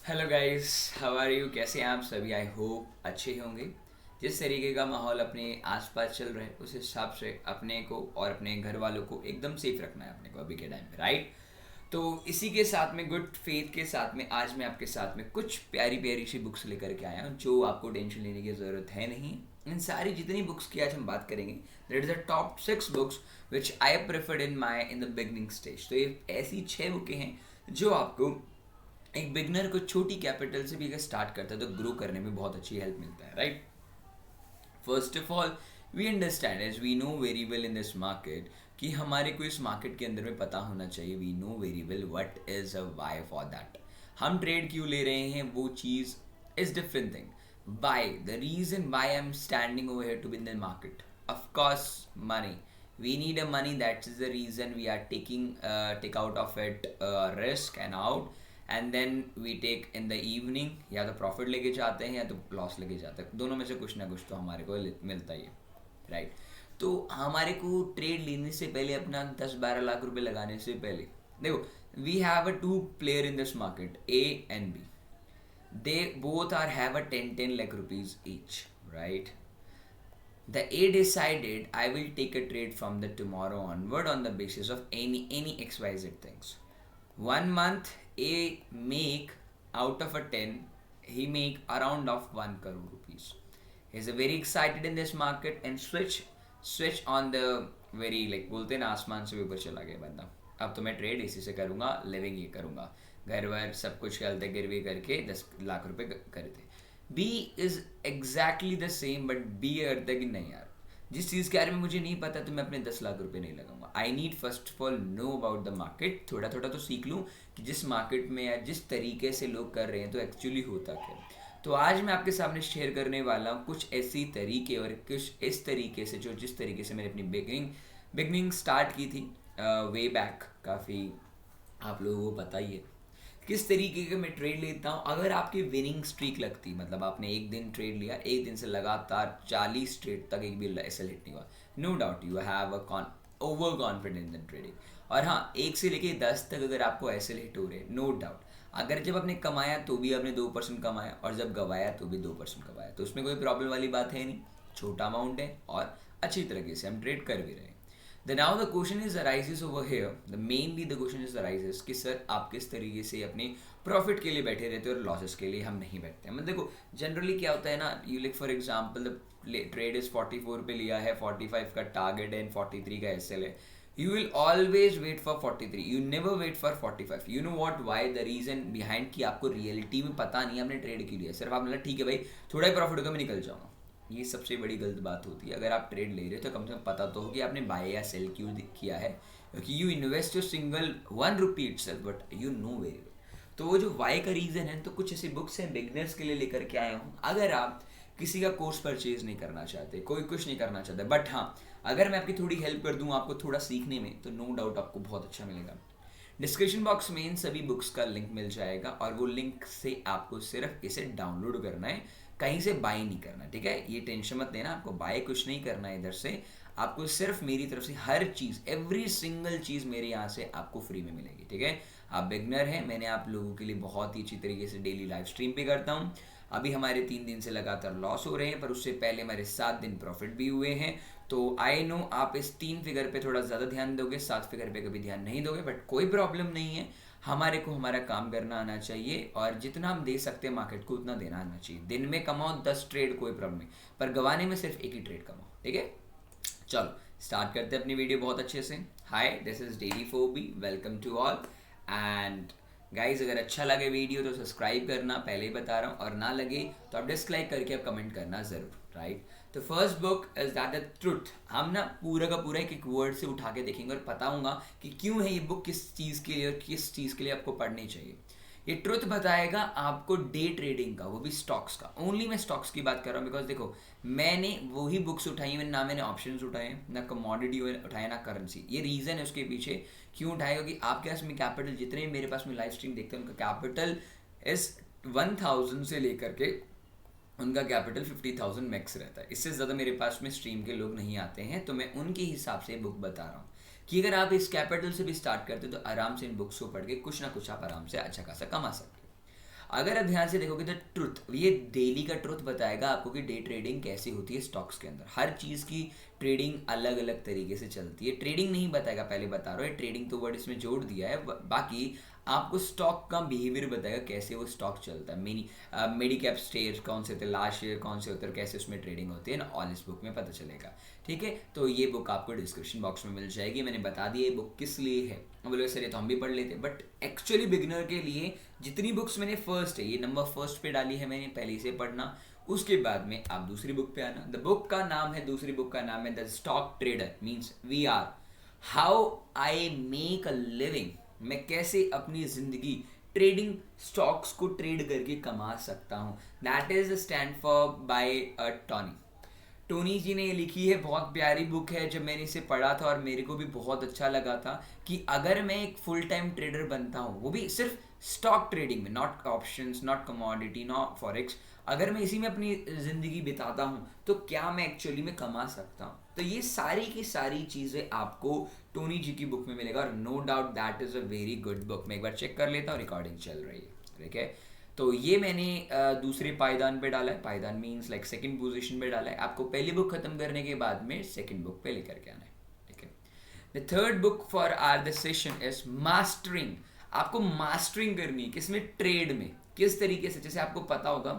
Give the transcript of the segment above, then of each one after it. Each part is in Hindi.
Hello guys, how are you? कैसे हैं आप सभी? आई होप अच्छे होंगे। जिस तरीके का माहौल अपने आसपास चल रहा है उस हिसाब से अपने को और अपने घर वालों को एकदम सेफ रखना है अपने को अभी के टाइम पे, राइट? तो इसी के साथ में गुड फेथ के साथ में आज मैं आपके साथ में कुछ प्यारी प्यारी सी बुक्स लेकर के आया हूँ जो आपको टेंशन लेने की ज़रूरत है नहीं। इन सारी जितनी बुक्स की आज हम बात करेंगे, that is the top 6 books which I preferred in the beginning stage. तो ये ऐसी 6 बुकें हैं जो आपको एक बिगनर को छोटी कैपिटल से भी अगर स्टार्ट करता है तो ग्रो करने में बहुत अच्छी हेल्प मिलता है, right? First of all, we understand as we know very well in this market कि हमारे को इस मार्केट के अंदर में पता होना चाहिए। We know very well what is a why for that. हम ट्रेड क्यों ले रहे हैं वो चीज़ is different thing. By the reason why I am standing over here to win the market, of course money. We need a money. That is the reason we are taking take out of it risk and out, and then we take in the evening. या तो प्रॉफिट लेके जाते हैं या तो लॉस लेके जाते हैं, दोनों में से कुछ ना कुछ तो हमारे को मिलता ही है, राइट? तो हमारे को ट्रेड लेने से पहले अपना 10-12 लाख रुपए लगाने से पहले देखो, we have a two player in this market, A and B. They both are have a 10-10 lakh rupees each, right? The A decided I will take a trade from the tomorrow onward on the basis of any XYZ things. 1 month A make out of a 10, he make around of 1 crore rupees. He's very excited in this market and switch on the very, like बोलते हैं ना, आसमान से भी ऊपर चला गया बंदा। अब तो मैं ट्रेड इसी से करूँगा, लिविंग ये करूँगा, घर वर सब कुछ गलते गिरवी करके 10 लाख रुपए करे थे। B is exactly the same, but B करता है कि नहीं यार, जिस चीज़ के बारे में मुझे नहीं पता तो मैं अपने 10 लाख रुपए नहीं लगाऊंगा। I need first of all know about the market, थोड़ा थोड़ा तो सीख लूँ कि जिस मार्केट में या जिस तरीके से लोग कर रहे हैं तो एक्चुअली होता क्या है। तो आज मैं आपके सामने शेयर करने वाला हूँ कुछ ऐसी तरीके और कुछ इस तरीके से जो जिस तरीके से मैंने अपनी बिगनिंग स्टार्ट की थी वे बैक, काफ़ी आप लोगों को पता ही है किस तरीके का मैं ट्रेड लेता हूँ। अगर आपकी विनिंग स्ट्रीक लगती, मतलब आपने एक दिन ट्रेड लिया, एक दिन से लगातार 40 ट्रेड तक एक भी एसएल हिट नहीं हुआ, no doubt you have a over confidence in trading. और हाँ, 1 से लेके 10 तक अगर आपको एसएल हिट हो रहे, नो डाउट, अगर जब आपने कमाया तो भी आपने 2% कमाया और जब गवाया तो भी 2% कमाया, तो उसमें कोई प्रॉब्लम वाली बात है नहीं। छोटा अमाउंट है और अच्छी तरीके से हम ट्रेड कर भी रहे हैं। Then now the question is arises over here, the mainly the question is arises कि सर आप किस तरीके से अपने प्रॉफिट के लिए बैठे रहते हो और लॉसेस के लिए हम नहीं बैठते हैं। मतलब देखो, जनरली क्या होता है ना, you like for example the trade is 44 पे लिया है, 45 का टारगेट है एंड 43 का एसएल है, you will always wait for 43, you never wait for 45। you know what, why, the reason behind कि आपको रियलिटी में पता नहीं है आपने ट्रेड क्यों लिया, सिर्फ आप मतलब ठीक है भाई थोड़ा ही प्रॉफिट होगा मैं निकल जाऊंगा। ये सबसे बड़ी गलत बात होती है। अगर आप ट्रेड ले रहे हो तो कम से कम पता तो हो कि आपने बाय या सेल क्यों किया है, क्योंकि you invest your single 1 rupee itself, but you know very well. तो वो जो वाई का रीज़न है, तो कुछ ऐसी बुक्स हैं बिगनर्स के लिए लेकर के आया हूँ। अगर आप किसी का कोर्स परचेज नहीं करना चाहते, कोई कुछ नहीं करना चाहता, बट हाँ अगर मैं आपकी थोड़ी हेल्प कर दूँ आपको थोड़ा सीखने में, तो नो डाउट आपको बहुत अच्छा मिलेगा। डिस्क्रिप्शन बॉक्स में इन सभी बुक्स का लिंक मिल जाएगा और वो लिंक से आपको सिर्फ इसे डाउनलोड करना है, कहीं से बाय नहीं करना, ठीक है? ये टेंशन मत लेना, आपको बाय कुछ नहीं करना है इधर से, आपको सिर्फ मेरी तरफ से हर चीज़, एवरी सिंगल चीज़ मेरे यहाँ से आपको फ्री में मिलेगी, ठीक है? आप बिगनर हैं, मैंने आप लोगों के लिए बहुत ही अच्छी तरीके से डेली लाइव स्ट्रीम भी करता हूँ। अभी हमारे 3 दिन से लगातार लॉस हो रहे हैं, पर उससे पहले हमारे 7 दिन प्रॉफिट भी हुए हैं। तो आई नो आप इस 3 फिगर पे थोड़ा ज़्यादा ध्यान दोगे, 7 फिगर पे कभी ध्यान नहीं दोगे, बट कोई प्रॉब्लम नहीं है। हमारे को हमारा काम करना आना चाहिए और जितना हम दे सकते हैं मार्केट को उतना देना आना चाहिए। दिन में कमाओ 10 ट्रेड, कोई प्रॉब्लम नहीं, पर गवाने में सिर्फ एक ही ट्रेड कमाओ, ठीक है? चलो स्टार्ट करते हैं अपनी वीडियो बहुत अच्छे से। Hi, this is Daily Phoebe, welcome to all. And guys, अगर अच्छा लगे वीडियो तो सब्सक्राइब करना, पहले ही बता रहा हूँ, और ना लगे तो आप डिसलाइक करके आप कमेंट करना ज़रूर, राइट? तो first book is that the truth. हम ना पूरा का पूरा एक वर्ड से उठा के देखेंगे और बताऊंगा कि क्यों है ये बुक, किस चीज़ के लिए और किस चीज़ के लिए आपको पढ़नी चाहिए। ये ट्रुथ बताएगा आपको डे ट्रेडिंग का, वो भी स्टॉक्स का। ओनली मैं स्टॉक्स की बात कर रहा हूँ बिकॉज देखो, मैंने वही बुक्स उठाई हैं, ना मैंने ऑप्शंस उठाए, ना कमोडिटी उठाए, ना करेंसी। ये रीज़न है उसके पीछे क्यों उठाए, क्योंकि आपके पास में कैपिटल, जितने मेरे पास में लाइव स्ट्रीम देखते हैं उनका कैपिटल इस 1000 से लेकर के उनका कैपिटल 50,000 मैक्स रहता है। इससे ज़्यादा मेरे पास में स्ट्रीम के लोग नहीं आते हैं, तो मैं उनके हिसाब से बुक बता रहा हूँ कि अगर आप इस कैपिटल से भी स्टार्ट करते हो तो आराम से इन बुक्स को पढ़ के कुछ ना कुछ आप आराम से अच्छा खासा कमा सकते हो। अगर आप ध्यान से देखोगे द ट्रुथ, ये डेली का ट्रुथ बताएगा आपको कि डे ट्रेडिंग कैसी होती है स्टॉक्स के अंदर। हर चीज़ की ट्रेडिंग अलग अलग तरीके से चलती है। ट्रेडिंग नहीं बताएगा, पहले बता रहा हूँ, ट्रेडिंग तो वर्ड इसमें जोड़ दिया है, बाकी आपको स्टॉक का बिहेवियर बताएगा कैसे वो स्टॉक चलता है। मिडी कैप स्टेज कौन से होते हैं, लास्ट ईयर कौन से होते हैं, कैसे उसमें ट्रेडिंग होती है ना, ऑल इस बुक में पता चलेगा। ठीक है, तो ये बुक आपको डिस्क्रिप्शन बॉक्स में मिल जाएगी। मैंने बता दिया ये बुक किस लिए है। बोले सर ये तो हम भी पढ़ लेते, बट एक्चुअली बिगिनर के लिए जितनी बुक्स मैंने फर्स्ट है, ये नंबर फर्स्ट पे डाली है मैंने, पहले से पढ़ना, उसके बाद में आप दूसरी बुक पे आना। द बुक का नाम है, दूसरी बुक का नाम है the stock trader means VR, how I make a living, मैं कैसे अपनी जिंदगी ट्रेडिंग स्टॉक्स को ट्रेड करके कमा सकता हूँ। That is stand for by Tony. Tony ji ने लिखी है, बहुत प्यारी बुक है। जब मैंने इसे पढ़ा था और मेरे को भी बहुत अच्छा लगा था कि अगर मैं एक फुल टाइम ट्रेडर बनता हूँ, वो भी सिर्फ स्टॉक ट्रेडिंग में, not options, not commodity, not forex, अगर मैं इसी में अपनी ज़िंदगी बिताता हूँ तो क्या मैं एक्चुअली में कमा सकता हूँ। तो ये सारी की सारी चीज़ें आपको टोनी जी की बुक में मिलेगा, और no doubt that is a very good book. मैं एक बार चेक कर लेता हूँ, रिकॉर्डिंग चल रही है, ठीक है। तो ये मैंने दूसरे पायदान पे डाला है, पायदान मीन्स लाइक सेकंड पोजीशन पे डाला है। आपको पहली बुक खत्म करने के बाद में सेकंड बुक पे लेकर के आना है, ठीक है। The third book for our this session is mastering. आपको मास्टरिंग करनी है किसमें, ट्रेड में। किस तरीके से, जैसे आपको पता होगा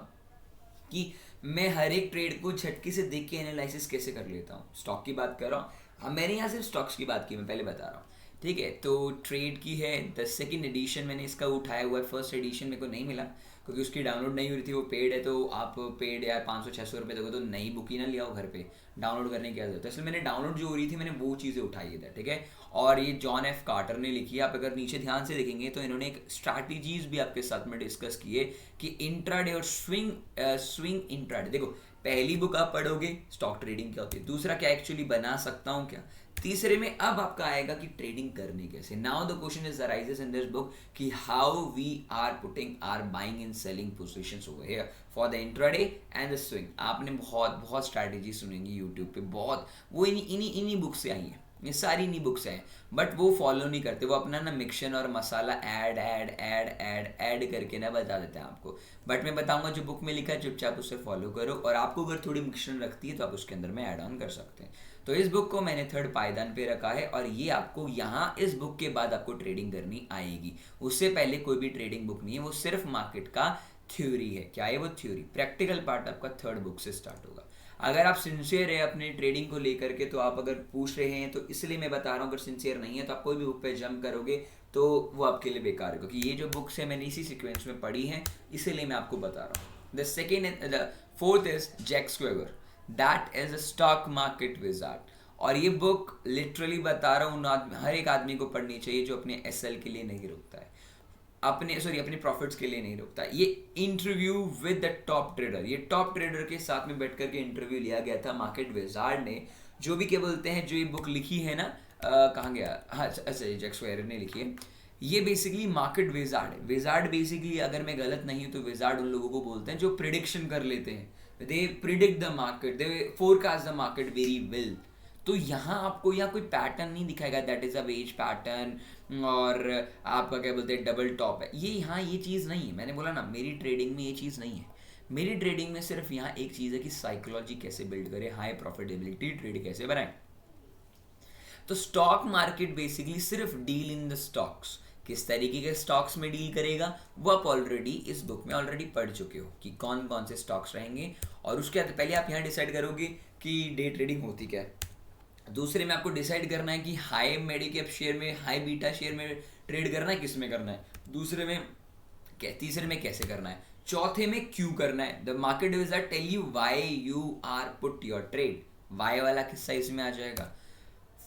कि मैं हर एक ट्रेड को झटके से देख के एनालिसिस कैसे कर लेता हूँ। स्टॉक की बात कर रहा हूँ, मैंने यहाँ सिर्फ स्टॉक्स की बात की, मैं पहले बता रहा हूँ, ठीक है। तो ट्रेड की है द सेकंड एडिशन, मैंने इसका उठाया हुआ है। फर्स्ट एडिशन मेरे को नहीं मिला क्योंकि उसकी डाउनलोड नहीं हुई थी, वो पेड है। तो आप पेड यार 500-600 रुपये दोगे तो नई बुक ही ना लिया हो घर पे, डाउनलोड करने की क्या जरूरत है। इसलिए मैंने डाउनलोड जो हो रही थी मैंने वो चीज़ें उठाई है, ठीक है। और ये जॉन एफ कार्टर ने लिखी है। आप अगर नीचे ध्यान से देखेंगे तो इन्होंने एक स्ट्रैटेजीज भी आपके साथ में डिस्कस की है कि इंट्राडे और स्विंग इंट्राडे। देखो, पहली बुक आप पढ़ोगे स्टॉक ट्रेडिंग क्या होती है, दूसरा क्या एक्चुअली बना सकता हूँ क्या, तीसरे में अब आपका आएगा कि ट्रेडिंग करनी कैसे। Now the question is arises in this book कि how we are putting or buying and selling positions over here for the intraday and the swing. आपने बहुत बहुत स्ट्रैटेजी सुनेंगी यूट्यूब पे, बहुत, वो इन्हीं बुक से आई है, ये सारी इन्हीं बुक्स हैं, बट वो फॉलो नहीं करते। वो अपना ना मिक्सचर और मसाला ऐड करके ना बता देते हैं आपको। बट मैं बताऊंगा जो बुक में लिखा है चुपचाप उससे फॉलो करो, और आपको अगर थोड़ी मिक्सचर रखती है तो आप उसके अंदर में ऐड ऑन कर सकते हैं। तो इस बुक को मैंने थर्ड पायदान पे रखा है, और ये आपको यहाँ इस बुक के बाद आपको ट्रेडिंग करनी आएगी। उससे पहले कोई भी ट्रेडिंग बुक नहीं है, वो सिर्फ मार्केट का थ्योरी है। क्या है वो थ्योरी, प्रैक्टिकल पार्ट आपका थर्ड बुक से स्टार्ट होगा। अगर आप सिंसियर है अपने ट्रेडिंग को लेकर के, तो आप अगर पूछ रहे हैं तो इसलिए मैं बता रहा हूँ, अगर सिंसियर नहीं है तो आप कोई भी बुक पे जंप करोगे तो वो आपके लिए बेकार है, क्योंकि ये जो बुक्स है मैंने इसी सीक्वेंस में पढ़ी है, इसीलिए मैं आपको बता रहा हूँ। The fourth is Jack Schwager, that is a stock market wizard. और ये बुक लिटरली बता रहा हूँ हर एक आदमी को पढ़नी चाहिए जो अपने SL के लिए नहीं रुकता है, अपने प्रॉफिट्स के लिए नहीं रुकता। ये interview with the top trader, ये टॉप ट्रेडर के साथ में बैठ करके इंटरव्यू लिया गया था मार्केट विजार्ड ने, जो भी क्या बोलते हैं, जो ये बुक लिखी है ना, कहाँ गया, हाँ अच्छा, जैक स्क्वेयर ने लिखी है। ये बेसिकली मार्केट विजार्ड है। विजार्ड बेसिकली, अगर मैं गलत नहीं हूँ तो विजार्ड उन लोगों को बोलते हैं जो प्रिडिक्शन कर लेते हैं। They predict the market, they forecast the market very well. तो यहाँ आपको यहाँ कोई पैटर्न नहीं दिखाएगा, that is a wedge pattern और आपका क्या बोलते हैं डबल टॉप है, ये यहाँ ये चीज़ नहीं है। मैंने बोला ना मेरी ट्रेडिंग में ये चीज़ नहीं है। मेरी ट्रेडिंग में सिर्फ यहाँ एक चीज़ है कि साइकोलॉजी कैसे बिल्ड करें, हाई प्रॉफिटेबिलिटी ट्रेड कैसे बनाए। तो स्टॉक मार्केट बेसिकली सिर्फ डील इन द स्टॉक्स, किस तरीके के स्टॉक्स में डील करेगा वो आप ऑलरेडी इस बुक में ऑलरेडी पढ़ चुके हो कि कौन कौन से स्टॉक्स रहेंगे। और उसके बाद पहले आप यहाँ डिसाइड करोगे कि डे ट्रेडिंग होती क्या है। दूसरे में आपको डिसाइड करना है कि हाई मेडिकैप शेयर में, हाई बीटा शेयर में ट्रेड करना है, किस में करना है, दूसरे में तीसरे में कैसे करना है, चौथे में क्यों करना है। The market wizard tell you why you are put your trade, why वाला किस्सा इसमें आ जाएगा।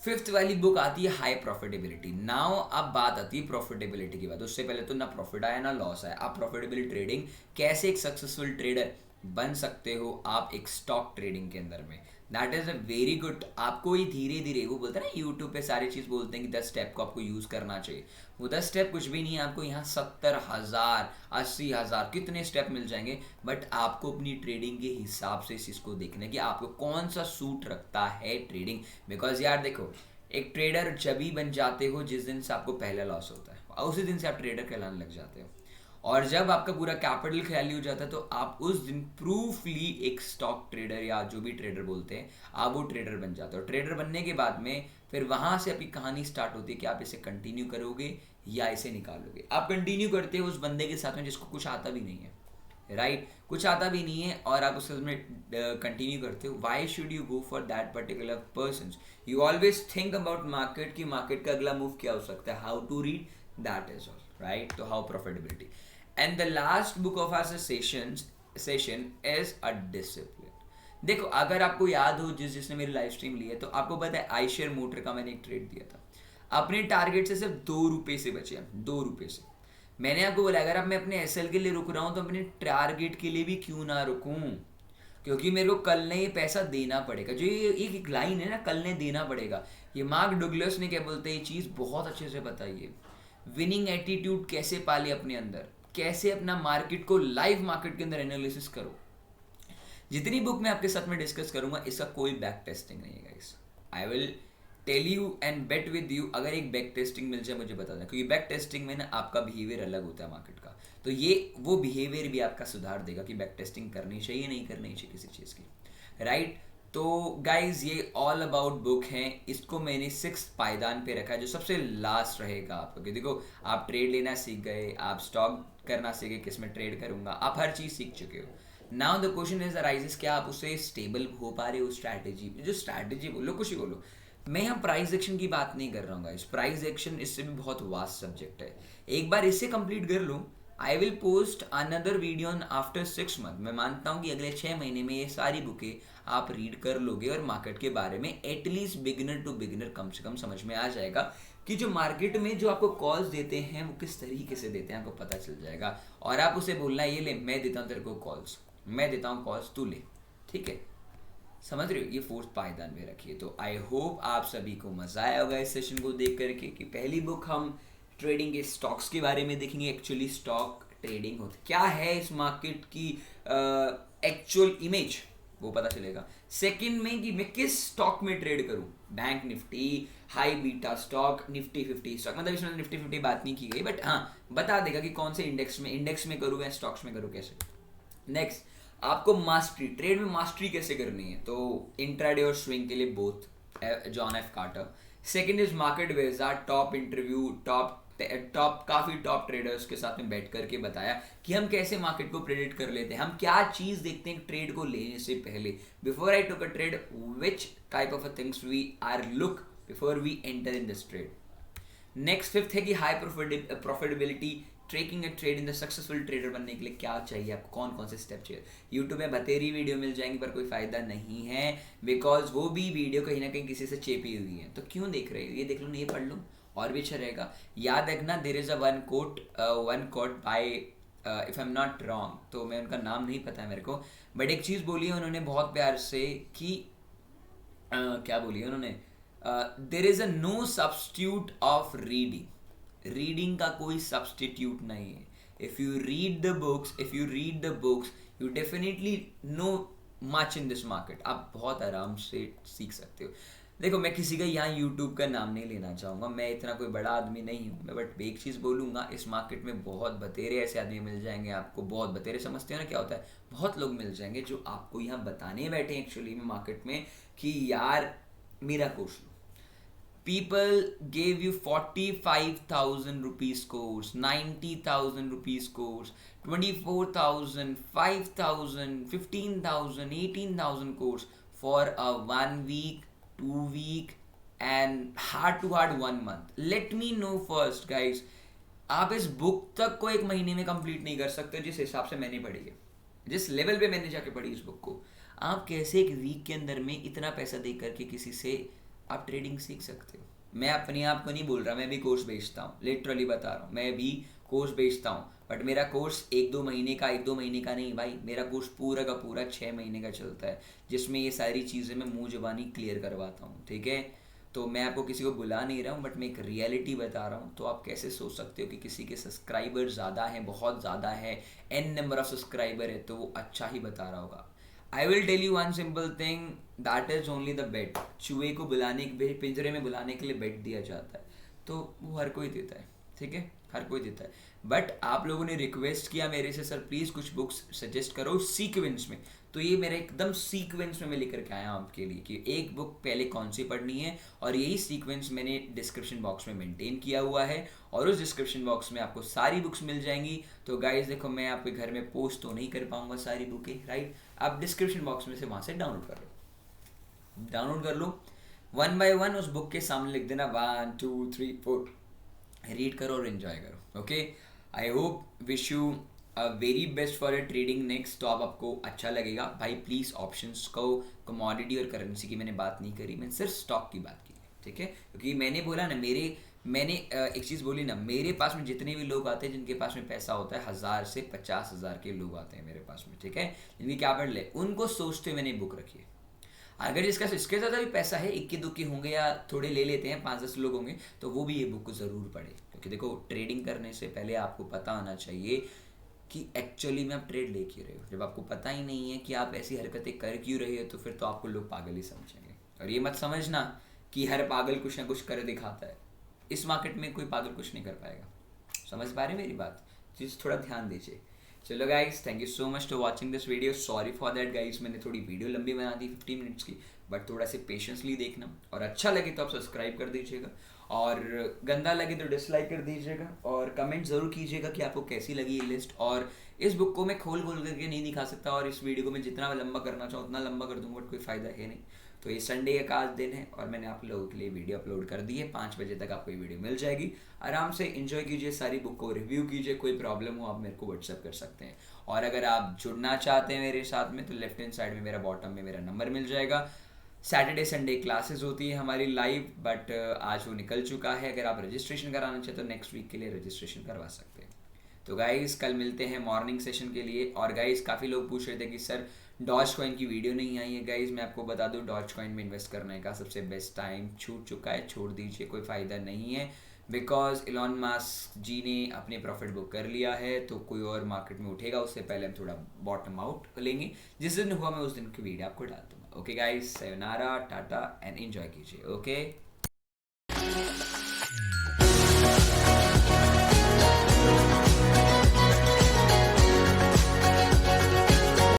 फिफ्थ वाली बुक आती है हाई प्रॉफिटेबिलिटी। नाउ अब बात आती है प्रॉफिटेबिलिटी की बात। उससे पहले तो ना प्रॉफिट आया ना लॉस आया। आप प्रॉफिटेबल ट्रेडिंग कैसे एक सक्सेसफुल ट्रेडर बन सकते हो आप एक स्टॉक ट्रेडिंग के अंदर में, that is a very good. आपको ये धीरे धीरे, वो बोलते हैं ना यूट्यूब पे सारी चीज़ बोलते हैं कि 10 स्टेप को आपको यूज़ करना चाहिए, वो 10 स्टेप कुछ भी नहीं है। आपको यहाँ 70,000 80,000 कितने स्टेप मिल जाएंगे, बट आपको अपनी ट्रेडिंग के हिसाब से इस चीज़ को देखना है कि आपको कौन सा सूट रखता है ट्रेडिंग। बिकॉज यार देखो, एक ट्रेडर जब ही बन जाते हो जिस दिन से आपको पहला लॉस होता है, और उसी दिन से आप ट्रेडर कहलाने लग जाते हो। और जब आपका पूरा कैपिटल खाली हो जाता है तो आप उस दिन प्रूफली एक स्टॉक ट्रेडर या जो भी ट्रेडर बोलते हैं आप वो ट्रेडर बन जाते हो। ट्रेडर बनने के बाद में फिर वहाँ से आपकी कहानी स्टार्ट होती है कि आप इसे कंटिन्यू करोगे या इसे निकालोगे। आप कंटिन्यू करते हो उस बंदे के साथ में जिसको कुछ आता भी नहीं है, राइट कुछ आता भी नहीं है और आप उसमें कंटिन्यू करते हो। Why should you go for that particular person? You always think about market कि मार्केट का अगला मूव क्या हो सकता है, how to read, that is all, right. तो how profitability and the last book of our session is a discipline. देखो अगर आपको याद हो जिसने मेरी लाइव स्ट्रीम ली है तो आपको पता है आईशेयर मोटर का मैंने एक ट्रेड दिया था, अपने टारगेट से सिर्फ 2 रुपये से बचे हम, 2 रुपये से। मैंने आपको बोला अगर अब मैं अपने एसएल के लिए रुक रहा हूँ तो अपने टारगेट के लिए भी क्यों ना रुकूं, क्योंकि मेरे को कल ने ये पैसा देना पड़ेगा। जो ये एक लाइन है ना, कल ने देना पड़ेगा, ये मार्क डुगलस ने क्या बोलते हैं, ये चीज़ बहुत अच्छे से बताइए। विनिंग एटीट्यूड कैसे पाले अपने अंदर, कैसे अपना मार्केट को लाइव मार्केट के अंदर एनालिसिस करो। जितनी बुक मैं आपके साथ में डिस्कस करूंगा इसका कोई बैक टेस्टिंग नहीं है guys. I will tell you and bet with you, अगर एक बैक टेस्टिंग मिल जाए मुझे बता दें, क्योंकि बैक टेस्टिंग में ना आपका बिहेवियर अलग होता है मार्केट का, तो ये वो बिहेवियर भी आपका सुधार देगा कि बैक टेस्टिंग करनी चाहिए नहीं करनी चाहिए किसी चीज़ की, राइट। तो गाइज ये ऑल अबाउट बुक है, इसको मैंने 6th पायदान पे रखा है जो सबसे लास्ट रहेगा आपको। कि देखो आप ट्रेड लेना सीख गए, आप स्टॉक करना सीख गए, किस में ट्रेड करूंगा, आप हर चीज़ सीख चुके हो। Now the question is arises, क्या आप उससे स्टेबल हो पा रहे हो स्ट्रैटेजी, जो स्ट्रैटेजी बोलो कुछ ही बोलो। मैं यहाँ प्राइस एक्शन की बात नहीं कर रहा हूँ गाइस, प्राइस एक्शन इससे भी बहुत वास्ट सब्जेक्ट है। एक बार इससे कंप्लीट कर लूँ, I will post another video on after 6 month. मैं मानता हूँ कि अगले 6 महीने में ये सारी बुकें आप रीड कर लोगे और मार्केट के बारे में एटलीस्ट बिगिनर टू बिगिनर कम से कम समझ में आ जाएगा कि जो मार्केट में जो आपको कॉल्स देते हैं वो किस तरीके से देते हैं, आपको पता चल जाएगा। और आप उसे बोलना ये ले मैं देता हूँ तेरे को कॉल्स, मैं देता हूँ कॉल्स तू ले, ठीक है, समझ रहे हो। ये 4th पायदान में रखिए। तो आई होप आप सभी को मजा आया होगा इस सेशन को देख करके कि पहली बुक हम ट्रेडिंग के स्टॉक्स के बारे में देखेंगे, एक्चुअली स्टॉक ट्रेडिंग होती क्या है, इस मार्केट की एक्चुअल इमेज वो पता चलेगा। सेकंड में कि मैं किस स्टॉक में ट्रेड करूं, bank Nifty, high beta stock, Nifty 50 stock, मतलब इसमें निफ्टी 50 बात नहीं की गई, बट हाँ बता देगा कि कौन से इंडेक्स में करूँ या स्टॉक्स में करूँ, कैसे। नेक्स्ट आपको मास्टरी, ट्रेड में मास्टरी कैसे करनी है, तो इंट्राडे और स्विंग के लिए both, John F Carter. Second is market wizard, top interview, top काफी टॉप ट्रेडर्स के साथ में बैठ करके बताया कि हम कैसे मार्केट को प्रेडिक्ट कर लेते हैं, हम क्या चीज देखते हैं ट्रेड को लेने से पहले, before I took a trade which type of things we are look before we enter in this trade. Next 5th है कि high profitability, tracking a trade in the successful trader बनने के लिए क्या चाहिए आपको, कौन कौन से स्टेप चाहिए। यूट्यूब में बतेरी वीडियो मिल जाएंगी पर कोई फायदा नहीं है, बिकॉज वो भी वीडियो कहीं ना कहीं किसी से चेपी हुई है। तो क्यों देख रहे हो, ये देख लो, नहीं पढ़ लो और भी अच्छा रहेगा। याद रखना there is a one quote by if I am not wrong, तो मैं उनका नाम नहीं पता है मेरे को, बट एक चीज़ बोली है उन्होंने बहुत प्यार से कि क्या बोली है उन्होंने, there is a no substitute of reading, reading का कोई सब्स्टिट्यूट नहीं है। If you read the books you definitely know much in this market, आप बहुत आराम से सीख सकते हो। देखो मैं किसी का यहाँ यूट्यूब का नाम नहीं लेना चाहूँगा, मैं इतना कोई बड़ा आदमी नहीं हूँ मैं, बट एक चीज़ बोलूँगा, इस मार्केट में बहुत बतेरे ऐसे आदमी मिल जाएंगे आपको, बहुत बतेरे समझते हो ना क्या होता है, बहुत लोग मिल जाएंगे जो आपको यहाँ बताने बैठे हैं एक्चुअली में मार्केट में कि यार मेरा course low. People gave you 45,000 rupees course, 90,000 rupees course, 24,000, 5,000, 15,000, 18,000 course for a 1 week, 2 week and hard to hard 1 month. Let me know first guys, आप इस बुक तक को 1 महीने में कंप्लीट नहीं कर सकते जिस हिसाब से मैंने पढ़ी है, जिस लेवल पे मैंने जाके पढ़ी इस बुक को। आप कैसे 1 वीक के अंदर में इतना पैसा दे करके किसी से आप ट्रेडिंग सीख सकते हो। मैं अपने आप को नहीं बोल रहा, मैं भी कोर्स बेचता हूँ, लिटरली बता रहा हूँ, मैं भी कोर्स बेचता हूँ, बट मेरा कोर्स 1-2 महीने का नहीं भाई, मेरा कोर्स पूरा का पूरा 6 महीने का चलता है, जिसमें ये सारी चीज़ें मैं मुंह ज़बानी क्लियर करवाता हूँ, ठीक है। तो मैं आपको किसी को बुला नहीं रहा हूँ, बट मैं एक रियलिटी बता रहा हूँ। तो आप कैसे सोच सकते हो कि किसी के सब्सक्राइबर ज़्यादा हैं, बहुत ज़्यादा है, n नंबर ऑफ सब्सक्राइबर है, तो वो अच्छा ही बता रहा होगा। I will tell you one simple thing, that is only the bet. चूहे को पिंजरे में बुलाने के लिए बेट दिया जाता है, तो वो हर कोई देता है, ठीक है। हर कोई देता है, बट आप लोगों ने रिक्वेस्ट किया मेरे से, सर प्लीज़ कुछ बुक्स सजेस्ट करो सीक्वेंस में, तो ये मेरा एकदम सीक्वेंस में मैं लेकर के आया हूँ आपके लिए कि एक बुक पहले कौन सी पढ़नी है, और यही सीक्वेंस मैंने डिस्क्रिप्शन बॉक्स में मेंटेन किया हुआ है, और उस डिस्क्रिप्शन बॉक्स में आपको सारी बुक्स मिल जाएंगी। तो गाइज देखो, मैं आपके घर में पोस्ट तो नहीं कर पाऊंगा सारी बुकें, राइट, आप डिस्क्रिप्शन बॉक्स में से वहाँ से डाउनलोड कर लो 1 बाय 1 उस बुक के सामने लिख देना 1 2 3 4, रीड करो और एंजॉय करो। Okay, I hope wish you very best for your trading next. तो अब आपको अच्छा लगेगा भाई, प्लीज़ ऑप्शंस को, कमोडिटी और करेंसी की मैंने बात नहीं करी, मैंने सिर्फ स्टॉक की बात की है, ठीक है, क्योंकि मैंने बोला ना, मैंने एक चीज़ बोली ना, मेरे पास में जितने भी लोग आते हैं जिनके पास में पैसा होता है 1000 से 50,000 के लोग आते हैं मेरे पास में, ठीक है, जिनकी कैपिटल है, उनको सोचते हुए मैंने बुक रखी है। अगर जिसका इसके ज़्यादा भी पैसा है, इक्की दुक्की होंगे या थोड़े ले लेते हैं, 5-10 लोग होंगे, तो वो भी ये बुक को ज़रूर पढ़े, क्योंकि देखो ट्रेडिंग करने से पहले आपको पता होना चाहिए कि एक्चुअली में आप ट्रेड ले क्यों रहे हो। जब आपको पता ही नहीं है कि आप ऐसी हरकतें कर क्यों रहे हो, तो फिर तो आपको लोग पागल ही समझेंगे। और ये मत समझना कि हर पागल कुछ ना कुछ कर दिखाता है, इस मार्केट में कोई पागल कुछ नहीं कर पाएगा। समझ पा रहे मेरी बात, चीज़ थोड़ा ध्यान दीजिए। चलो guys, thank you so much to watching this video. Sorry for that guys, मैंने थोड़ी वीडियो लंबी बना दी 15 मिनट्स की, बट थोड़ा से पेशेंसली देखना, और अच्छा लगे तो आप सब्सक्राइब कर दीजिएगा, और गंदा लगे तो डिसलाइक कर दीजिएगा, और कमेंट ज़रूर कीजिएगा कि आपको कैसी लगी ये लिस्ट। और इस बुक को मैं खोल करके नहीं दिखा सकता, और इस वीडियो को मैं जितना लंबा करना चाहूँ उतना लंबा कर दूँगा, बट कोई फ़ायदा है नहीं। तो ये संडे का आज दिन है, और मैंने आप लोगों के लिए वीडियो अपलोड कर दी है, 5 बजे तक आपको ये वीडियो मिल जाएगी। आराम से एंजॉय कीजिए, सारी बुक को रिव्यू कीजिए, कोई प्रॉब्लम हो आप मेरे को व्हाट्सअप कर सकते हैं। और अगर आप जुड़ना चाहते हैं मेरे साथ में, तो लेफ्ट हैंड साइड में मेरा बॉटम में मेरा नंबर मिल जाएगा। सैटरडे संडे क्लासेस होती है हमारी लाइव, बट आज वो निकल चुका है। अगर आप रजिस्ट्रेशन कराना चाहते तो नेक्स्ट वीक के लिए रजिस्ट्रेशन करवा सकते हैं। तो गाइस कल मिलते हैं मॉर्निंग सेशन के लिए। और गाइस काफ़ी लोग पूछ रहे थे कि सर डॉज कॉइन की वीडियो नहीं आई है। गाइस मैं आपको बता दूं, डॉज कॉइन में इन्वेस्ट करने का सबसे बेस्ट टाइम छूट चुका है, छोड़ दीजिए, कोई फ़ायदा नहीं है, बिकॉज इलॉन मस्क जी ने अपने प्रॉफिट बुक कर लिया है, तो कोई और मार्केट में उठेगा उससे पहले हम थोड़ा बॉटम आउट लेंगे। जिस दिन हुआ मैं उस दिन की वीडियो आपको डाल दूंगा। Okay guys, sayonara, Tata and enjoy कीजिए। ओके